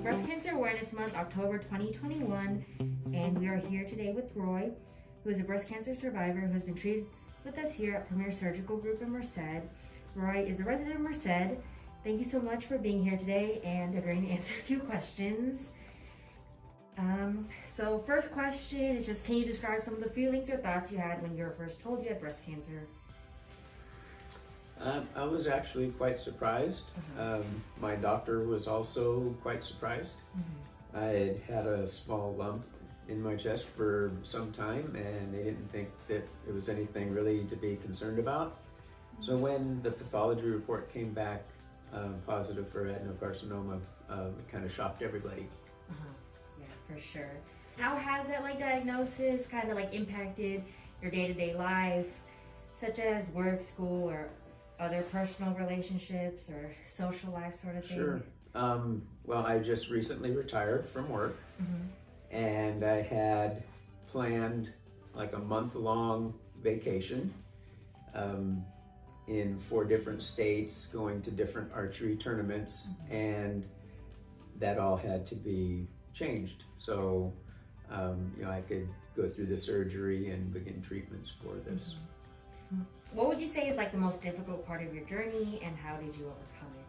Breast Cancer Awareness Month, October 2021, and we are here today with Roy, who is a breast cancer survivor who has been treated with us here at Premier Surgical Group in Merced. Roy is a resident of Merced. Thank you so much for being here today and agreeing to answer a few questions. So first question is just, can you describe some of the feelings or thoughts you had when you were first told you had breast cancer? I was actually quite surprised. My doctor was also quite surprised. I had had a small lump in my chest for some time, and they didn't think that it was anything really to be concerned about. So when the pathology report came back positive for adenocarcinoma, it kind of shocked everybody. Yeah, for sure. How has that diagnosis kind of impacted your day-to-day life, such as work, school, or other personal relationships or social life sort of thing? Sure. Well, I just recently retired from work, and I had planned a month-long vacation in 4 different states, going to different archery tournaments, and that all had to be changed. So, I could go through the surgery and begin treatments for this. What would you say is the most difficult part of your journey, and how did you overcome it?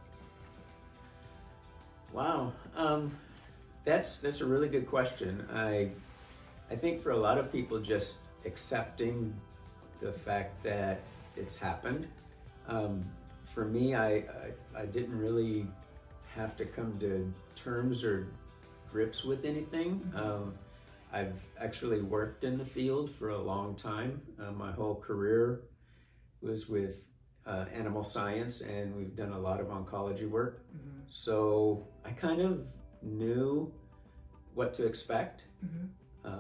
Wow, that's a really good question. I think for a lot of people, just accepting the fact that it's happened. For me, I didn't really have to come to terms or grips with anything. I've actually worked in the field for a long time. My whole career was with animal science, and we've done a lot of oncology work. So I kind of knew what to expect.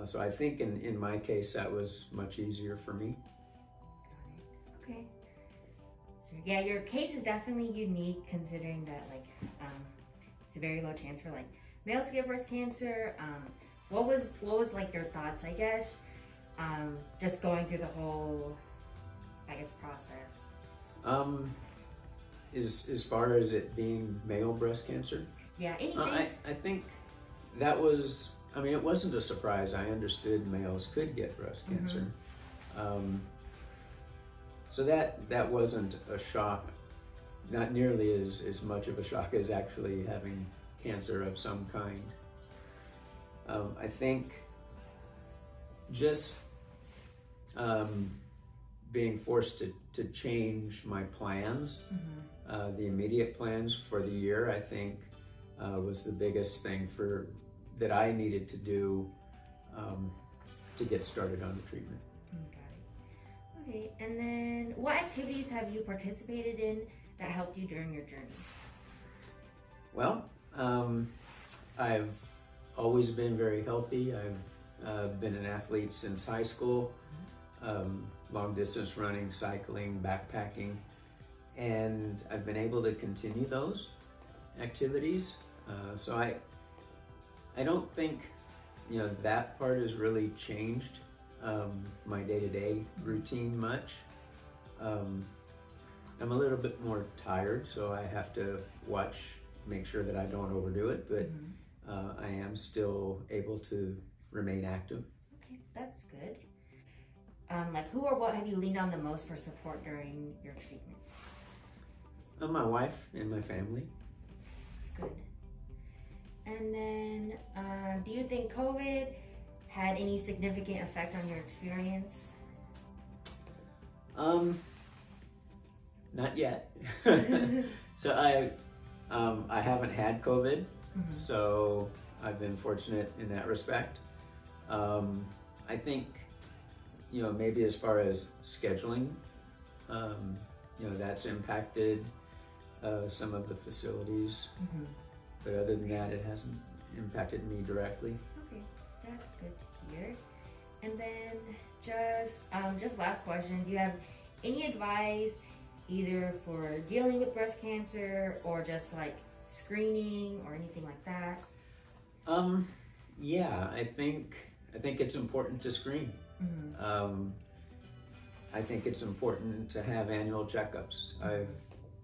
So I think in my case, that was much easier for me. Got it. Okay. So yeah, your case is definitely unique, considering that it's a very low chance for males to get breast cancer. What was your thoughts, I guess, just going through the whole process? As far as it being male breast cancer? Yeah, anything. I think that was, it wasn't a surprise. I understood males could get breast cancer. So that wasn't a shock, not nearly as much of a shock as actually having cancer of some kind. I think just being forced to change my plans, the immediate plans for the year, I think was the biggest thing that I needed to do to get started on the treatment. Got it. Okay, and then what activities have you participated in that helped you during your journey? Well, I've always been very healthy. I've been an athlete since high school. Long distance running, cycling, backpacking, and I've been able to continue those activities. So I don't think that part has really changed my day-to-day routine much. I'm a little bit more tired, so I have to make sure that I don't overdo it, but I am still able to remain active. Okay, that's good. Who or what have you leaned on the most for support during your treatments? My wife and my family. That's good. And then, do you think COVID had any significant effect on your experience? Not yet. So I haven't had COVID, so I've been fortunate in that respect. I think, maybe as far as scheduling, that's impacted some of the facilities, but other than that, it hasn't impacted me directly. Okay, that's good to hear. And then just last question, do you have any advice either for dealing with breast cancer or just screening or anything like that? Yeah, I think it's important to screen. I think it's important to have annual checkups. I've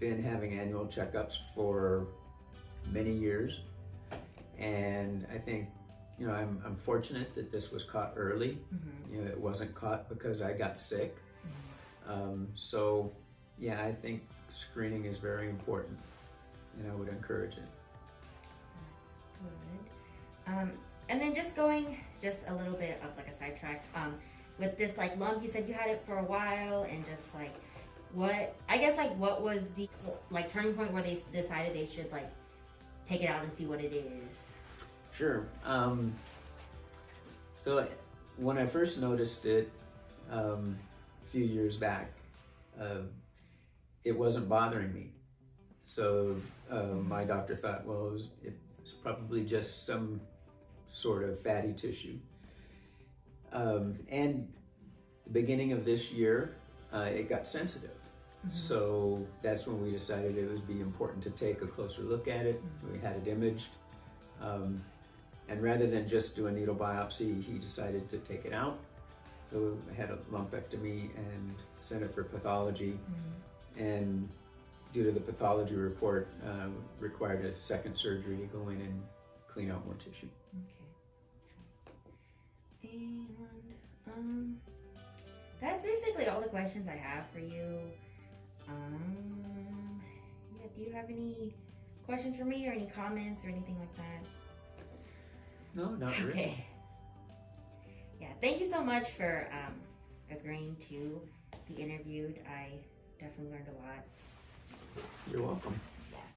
been having annual checkups for many years, And I think, I'm fortunate that this was caught early. It wasn't caught because I got sick. So yeah, I think screening is very important, and I would encourage it. That's good. And then just going just a little bit of like a sidetrack, with this like lump, you said you had it for a while, and just like what was the like turning point where they decided they should like take it out and see what it is? Sure. So when I first noticed it a few years back, it wasn't bothering me. So my doctor thought, well, it's probably just some sort of fatty tissue. And the beginning of this year, it got sensitive. So that's when we decided it would be important to take a closer look at it. We had it imaged. And rather than just do a needle biopsy, he decided to take it out. So I had a lumpectomy and sent it for pathology. And due to the pathology report, required a second surgery to go in and clean out more tissue. Okay. And that's basically all the questions I have for you. Yeah, do you have any questions for me or any comments or anything like that? No, not really. Okay. Yeah, thank you so much for agreeing to be interviewed. I definitely learned a lot. You're welcome.